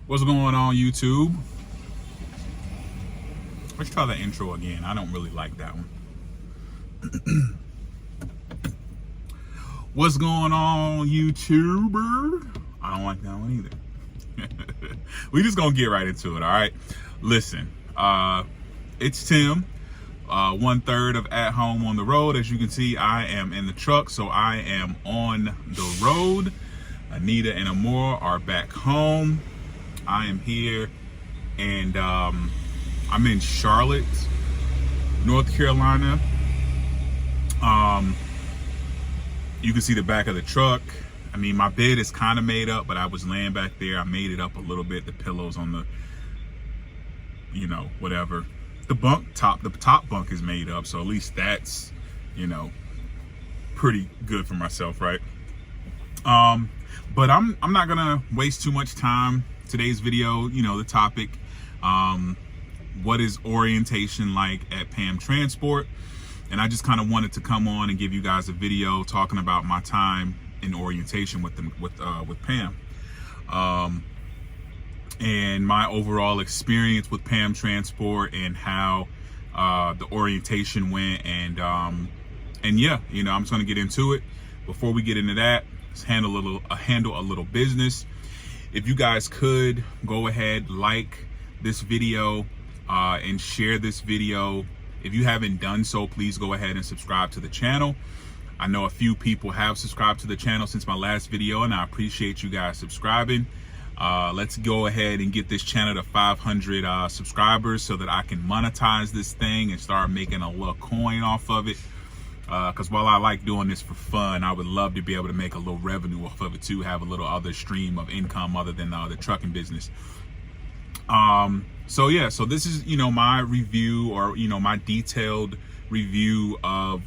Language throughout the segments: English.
What's going on, YouTube? Let's try the intro again. I don't really like that one. What's going on, YouTuber? I don't like that one either. We just gonna get right into it, all right? Listen, it's Tim, 1/3 of At Home on the Road. As you can see, I am in the truck, so I am on the road. Anita and Amor are back home. I am here, and I'm in Charlotte, North Carolina. You can see the back of the truck. I mean, my bed is kind of made up, but I was laying back there. I made it up a little bit. The pillows on the, whatever. The top bunk is made up, so at least that's, pretty good for myself, right? But I'm not gonna waste too much time. Today's video, the topic, what is orientation like at PAM Transport? And I just kind of wanted to come on and give you guys a video talking about my time in orientation with PAM, and my overall experience with PAM Transport and how the orientation went, and yeah, I'm just gonna get into it. Before we get into that, let's handle a little business. If you guys could go ahead, like this video and share this video. If you haven't done so, please go ahead and subscribe to the channel. I know a few people have subscribed to the channel since my last video, and I appreciate you guys subscribing. Let's go ahead and get this channel to 500 subscribers so that I can monetize this thing and start making a little coin off of it. Because while I like doing this for fun, I would love to be able to make a little revenue off of it too, have a little other stream of income other than the trucking business. So yeah, so this is, my review, or, my detailed review of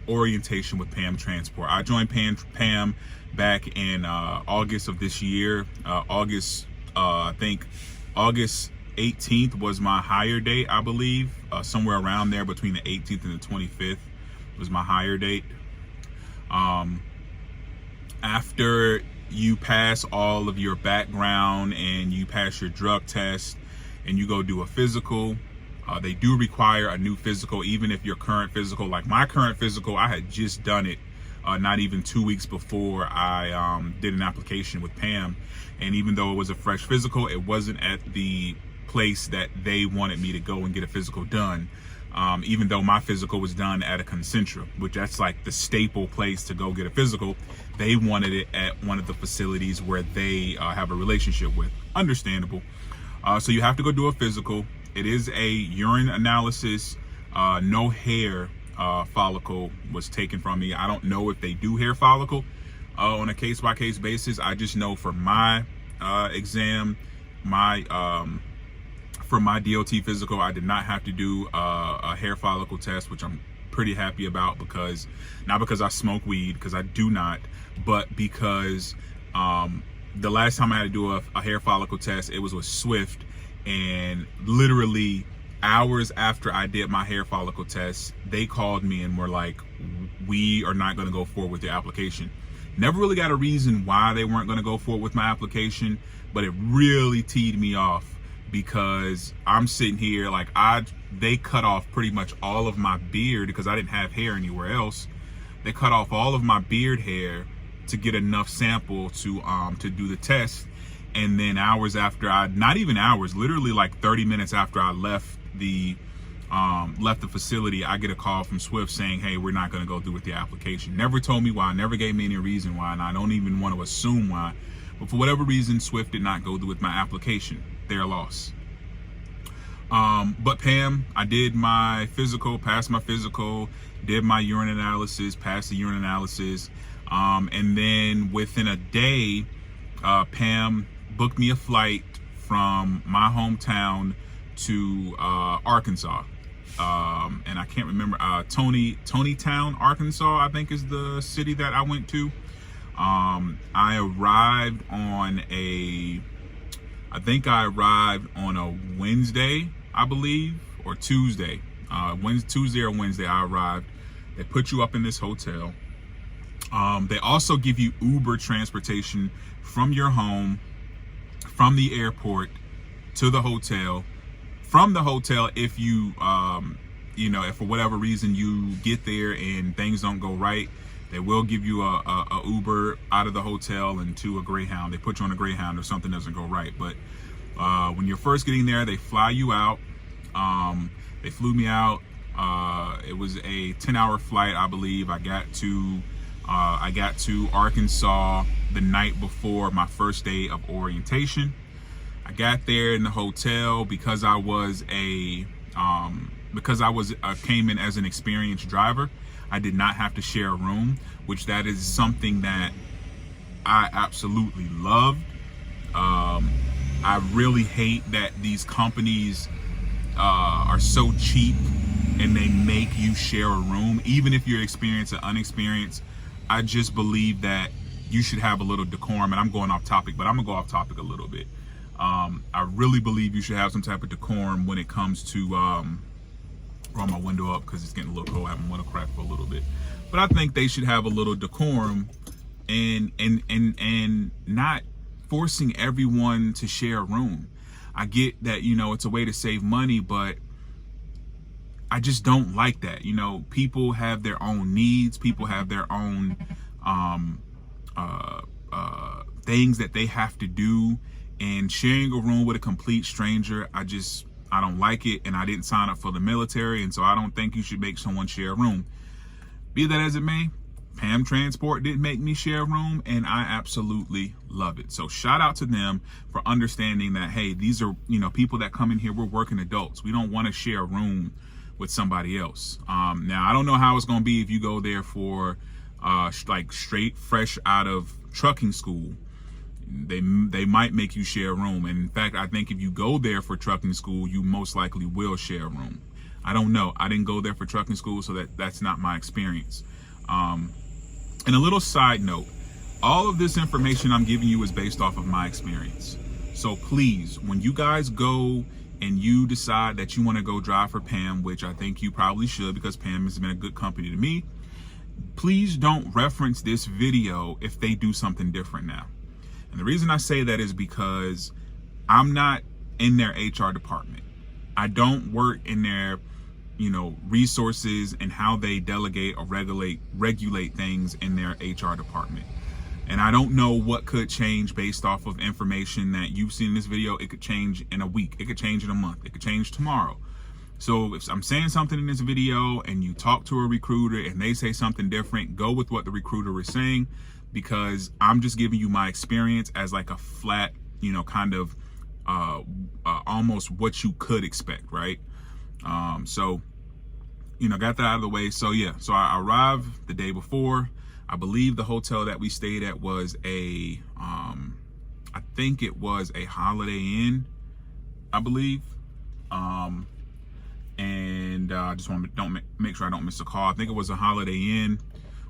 orientation with PAM Transport. I joined PAM back in August of this year. I think August 18th was my hire date, I believe. Somewhere around there between the 18th and the 25th was my hire date. After you pass all of your background and you pass your drug test and you go do a physical, they do require a new physical, even if your current physical, like my current physical, I had just done it not even 2 weeks before I did an application with PAM. And even though it was a fresh physical, it wasn't at the place that they wanted me to go and get a physical done. Even though my physical was done at a Concentra, which that's like the staple place to go get a physical, they wanted it at one of the facilities where they have a relationship with. Understandable. So you have to go do a physical. It is a urine analysis. No hair follicle was taken from me. I don't know if they do hair follicle on a case-by-case basis. I just know for my exam, for my DOT physical, I did not have to do a hair follicle test, which I'm pretty happy about, because not because I smoke weed, because I do not, but because the last time I had to do a hair follicle test, it was with Swift, and literally hours after I did my hair follicle test, they called me and were like, we are not going to go forward with your application. Never really got a reason why they weren't going to go forward with my application, but it really teed me off, because I'm sitting here like they cut off pretty much all of my beard, because I didn't have hair anywhere else. They cut off all of my beard hair to get enough sample to do the test. And then hours after not even hours, literally like 30 minutes after I left the facility, I get a call from Swift saying, hey, we're not going to go through with the application. Never told me why, never gave me any reason why, and I don't even want to assume why. But for whatever reason, Swift did not go through with my application. Their loss. But PAM, I did my physical, passed my physical, did my urine analysis, passed the urine analysis, and then within a day, PAM booked me a flight from my hometown to Arkansas, and I can't remember, Tonytown, Arkansas, I think is the city that I went to. I arrived on a Wednesday, I believe, or Tuesday. Tuesday or Wednesday I arrived. They put you up in this hotel. They also give you Uber transportation from your home from the airport to the hotel. From the hotel, if you, if for whatever reason you get there and things don't go right, they will give you a Uber out of the hotel and to a Greyhound. They put you on a Greyhound if something doesn't go right. But when you're first getting there, they fly you out. They flew me out. It was a 10-hour flight, I believe. I got to Arkansas the night before my first day of orientation. I got there in the hotel because I came in as an experienced driver. I did not have to share a room, which that is something that I absolutely loved. I really hate that these companies are so cheap and they make you share a room, even if you're experienced or unexperienced. I just believe that you should have a little decorum, and I'm going off topic, but I'm gonna go off topic a little bit. I really believe you should have some type of decorum when it comes to roll my window up because it's getting a little cold. I haven't window crack for a little bit, but I think they should have a little decorum and not forcing everyone to share a room. I get that, it's a way to save money, but I just don't like that. People have their own needs. People have their own things that they have to do, and sharing a room with a complete stranger, I don't like it, and I didn't sign up for the military, and so I don't think you should make someone share a room. Be that as it may, PAM Transport did make me share a room, and I absolutely love it. So shout out to them for understanding that, hey, these are, people that come in here, we're working adults. We don't want to share a room with somebody else. Now, I don't know how it's going to be if you go there for like straight fresh out of trucking school. They might make you share a room. And in fact, I think if you go there for trucking school, you most likely will share a room. I don't know. I didn't go there for trucking school, so that's not my experience. And a little side note, all of this information I'm giving you is based off of my experience. So please, when you guys go and you decide that you want to go drive for PAM, which I think you probably should because PAM has been a good company to me, please don't reference this video if they do something different now. And the reason I say that is because I'm not in their HR department. I don't work in their, resources and how they delegate or regulate things in their HR department. And I don't know what could change based off of information that you've seen in this video. It could change in a week. It could change in a month. It could change tomorrow. So if I'm saying something in this video and you talk to a recruiter and they say something different, go with what the recruiter is saying, because I'm just giving you my experience as like a flat, kind of almost what you could expect, right? So, got that out of the way. So yeah, so I arrived the day before. I believe the hotel that we stayed at was I think it was a Holiday Inn, I believe. And I just want to make sure I don't miss a call. I think it was a Holiday Inn.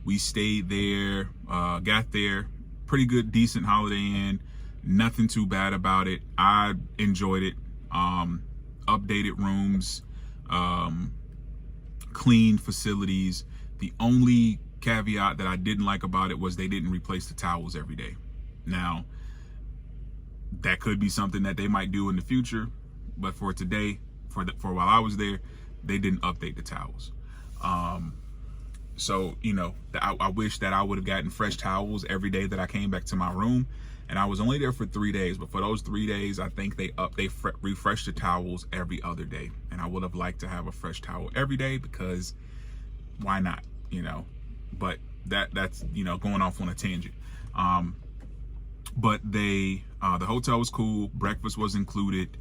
We stayed there, got there, pretty good, decent Holiday Inn. Nothing too bad about it. I enjoyed it. Updated rooms, clean facilities. The only caveat that I didn't like about it was they didn't replace the towels every day. Now, that could be something that they might do in the future, but for today, for while I was there, they didn't update the towels. So I wish that I would have gotten fresh towels every day that I came back to my room. And I was only there for 3 days, but for those 3 days, I think they refreshed the towels every other day. And I would have liked to have a fresh towel every day, because why not? But that's going off on a tangent. But the hotel was cool. Breakfast was included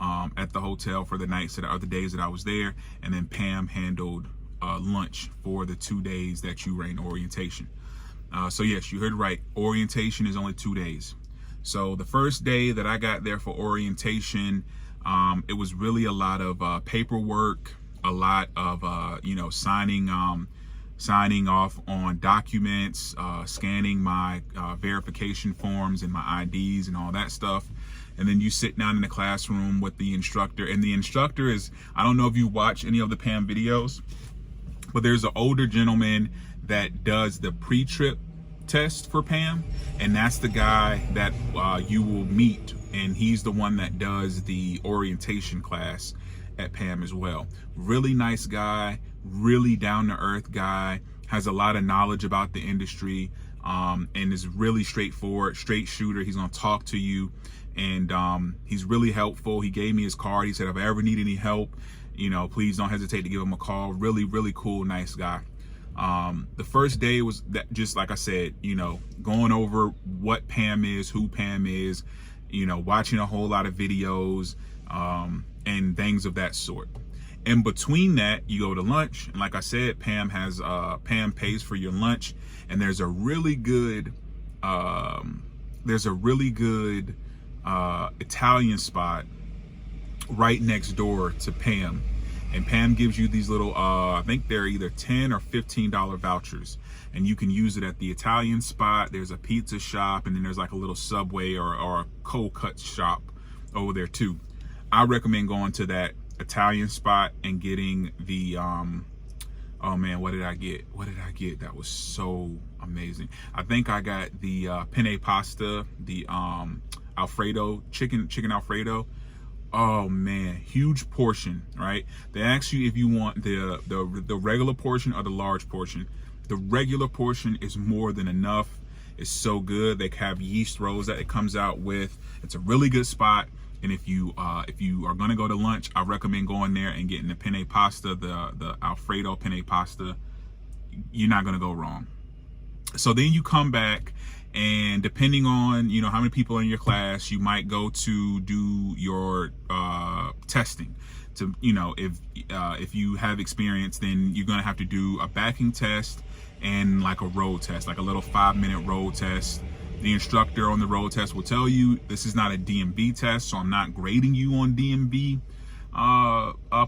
at the hotel for the nights that are the days that I was there, and then PAM handled lunch for the 2 days that you were in orientation. So yes, you heard right. Orientation is only 2 days. So the first day that I got there for orientation, it was really a lot of paperwork, a lot of signing off on documents, scanning my verification forms and my IDs and all that stuff. And then you sit down in the classroom with the instructor, and the instructor is, I don't know if you watch any of the PAM videos, but there's an older gentleman that does the pre-trip test for PAM, and that's the guy that you will meet and he's the one that does the orientation class at PAM as well. Really nice guy, really down to earth guy, has a lot of knowledge about the industry, and is really straightforward, straight shooter. He's gonna talk to you, and he's really helpful. He gave me his card. He said, if I ever need any help, please don't hesitate to give him a call. Really, really cool, nice guy. The first day was that, just like I said, going over what PAM is, who PAM is, watching a whole lot of videos, and things of that sort. In between that, you go to lunch, and like I said, PAM pays for your lunch, and there's a really good Italian spot right next door to PAM. And PAM gives you these little, I think they're either $10 or $15 vouchers, and you can use it at the Italian spot. There's a pizza shop, and then there's like a little Subway or a cold cut shop over there too. I recommend going to that Italian spot and getting the, oh man, what did I get? That was so amazing. I think I got the penne pasta, the Alfredo, chicken Alfredo. Oh man, huge portion, right? They ask you if you want the regular portion or the large portion. The regular portion is more than enough. It's so good. They have yeast rolls that it comes out with. It's a really good spot. And if you are gonna go to lunch, I recommend going there and getting the penne pasta, the Alfredo penne pasta. You're not gonna go wrong. So then you come back, and depending on how many people in your class, you might go to do your testing. To if you have experience, then you're gonna have to do a backing test and like a road test, like a little 5-minute road test. The instructor on the road test will tell you this is not a DMV test, so I'm not grading you on DMV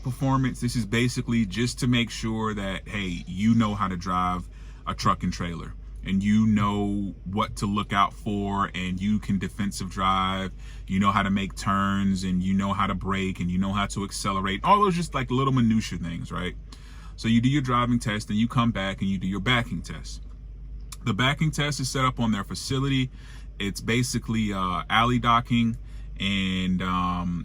performance. This is basically just to make sure that, hey, you know how to drive a truck and trailer, and you know what to look out for, and you can defensive drive, you know how to make turns, and you know how to brake, and you know how to accelerate. All those just like little minutia things, right? So you do your driving test, and you come back and you do your backing test. The backing test is set up on their facility. It's basically alley docking, and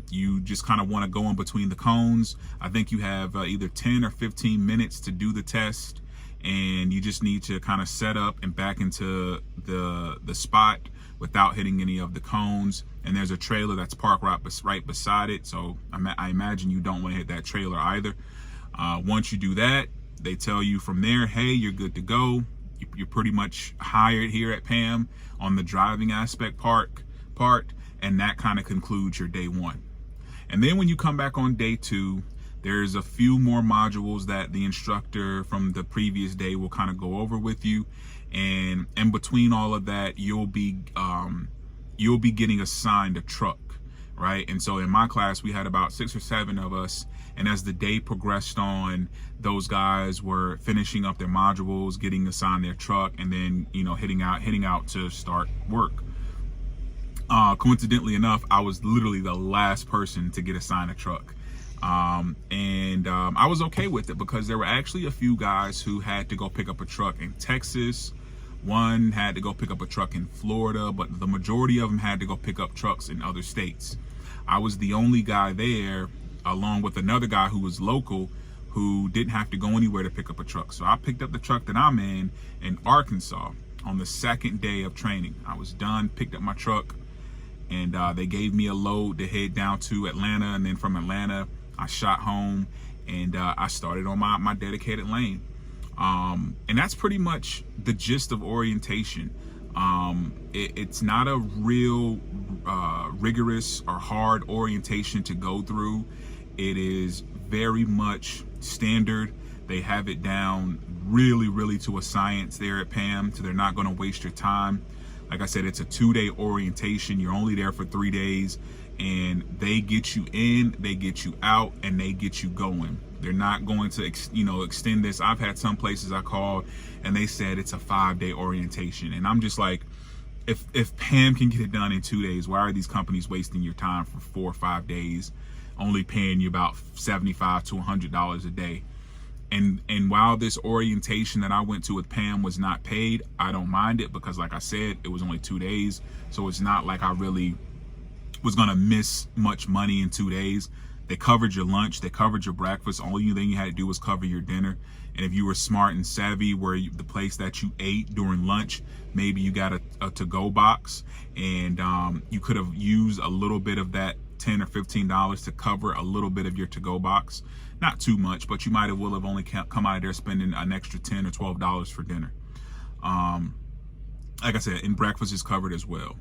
you just kind of want to go in between the cones. I think you have either 10 or 15 minutes to do the test, and you just need to kind of set up and back into the spot without hitting any of the cones. And there's a trailer that's parked right beside it, so I imagine you don't want to hit that trailer either. Once you do that, they tell you from there, hey, you're good to go. You're pretty much hired here at PAM on the driving aspect part, and that kind of concludes your day one. And then when you come back on day two, there's a few more modules that the instructor from the previous day will kind of go over with you, and in between all of that, you'll be getting assigned a truck, right? And so in my class, we had about 6 or 7 of us, and as the day progressed on, those guys were finishing up their modules, getting assigned their truck, and then heading out to start work. Coincidentally enough, I was literally the last person to get assigned a truck. And I was okay with it because there were actually a few guys who had to go pick up a truck in Texas. One had to go pick up a truck in Florida, but the majority of them had to go pick up trucks in other states. I was the only guy there, along with another guy who was local, who didn't have to go anywhere to pick up a truck. So I picked up the truck that I'm in Arkansas on the second day of training. I was done, picked up my truck, and they gave me a load to head down to Atlanta, and then from Atlanta, I shot home, and I started on my dedicated lane. And that's pretty much the gist of orientation. It's not a real rigorous or hard orientation to go through. It is very much standard. They have it down really to a science there at PAM, so they're not going to waste your time. Like I said, it's a 2-day orientation. You're only there for 3 days, and they get you in, they get you out, and they get you going. They're not going to extend this. I've had some places I called and they said it's a 5-day orientation, and I'm just like, if PAM can get it done in 2 days, why are these companies wasting your time for 4 or 5 days, only paying you about $75 to $100 a day? And while this orientation that I went to with PAM was not paid, I don't mind it because, like I said, it was only 2 days, so it's not like I really was gonna miss much money in 2 days. They covered your lunch, they covered your breakfast. Only thing you had to do was cover your dinner. And if you were smart and savvy, the place that you ate during lunch, maybe you got a to-go box, and you could have used a little bit of that $10 or $15 to cover a little bit of your to-go box. Not too much, but you might have only come out of there spending an extra $10 or $12 for dinner. Like I said, and breakfast is covered as well.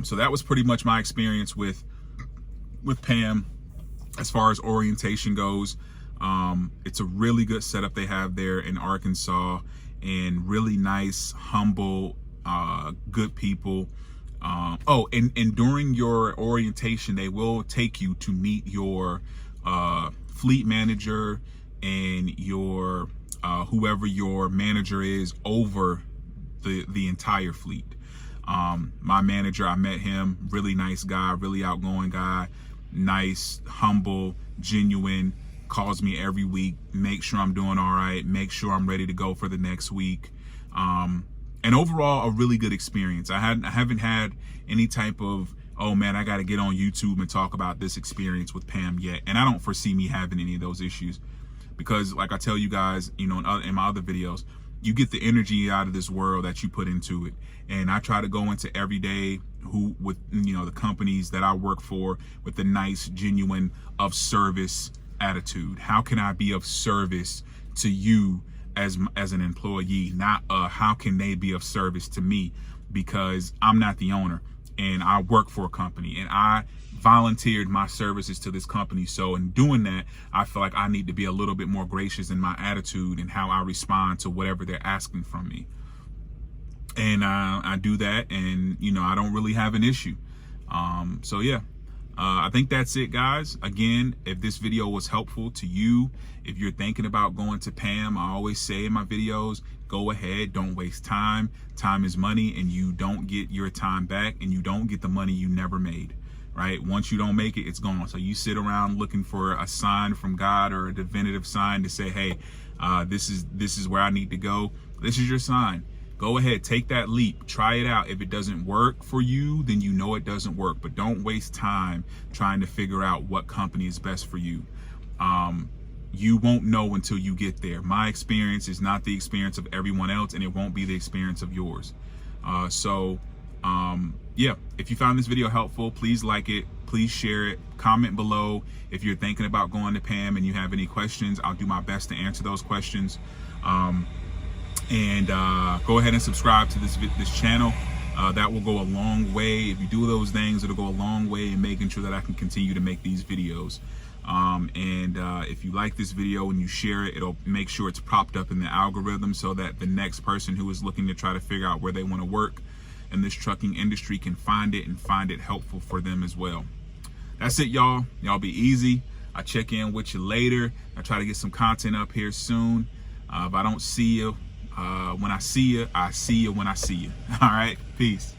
So that was pretty much my experience with PAM as far as orientation goes. It's a really good setup they have there in Arkansas, and really nice, humble, good people. And during your orientation, they will take you to meet your fleet manager and your whoever your manager is over the entire fleet. My manager, I met him, really nice guy, really outgoing guy, nice, humble, genuine, calls me every week, make sure I'm doing all right, make sure I'm ready to go for the next week. And overall, a really good experience. I haven't had any type of, oh man, I got to get on YouTube and talk about this experience with PAM yet. And I don't foresee me having any of those issues, because like I tell you guys, you know, in my other videos, you get the energy out of this world that you put into it. And I try to go into every day with, you know, the companies that I work for with the nice, genuine, of service attitude. How can I be of service to you as an employee? Not how can they be of service to me, because I'm not the owner and I work for a company and I volunteered my services to this company. So in doing that, I feel like I need to be a little bit more gracious in my attitude and how I respond to whatever they're asking from me. And I do that, and you know, I don't really have an issue. So yeah, I think that's it, guys. Again, if this video was helpful to you, if you're thinking about going to PAM, I always say in my videos, go ahead, don't waste time. Time is money, and you don't get your time back, and you don't get the money you never made, right? Once you don't make it, it's gone. So you sit around looking for a sign from God or a definitive sign to say, hey, this is where I need to go. This is your sign. Go ahead, take that leap, try it out. If it doesn't work for you, then you know it doesn't work, but don't waste time trying to figure out what company is best for you. You won't know until you get there. My experience is not the experience of everyone else, and it won't be the experience of yours. Yeah, if you found this video helpful, please like it, please share it, comment below if you're thinking about going to PAM and you have any questions. I'll do my best to answer those questions. And go ahead and subscribe to this channel. That will go a long way. If you do those things, it'll go a long way in making sure that I can continue to make these videos. If you like this video and you share it, it'll make sure it's propped up in the algorithm so that the next person who is looking to try to figure out where they want to work in this trucking industry can find it and find it helpful for them as well. That's it, y'all. Y'all be easy. I'll check in with you later. I'll try to get some content up here soon. If I don't see you when I see you when I see you. All right, peace.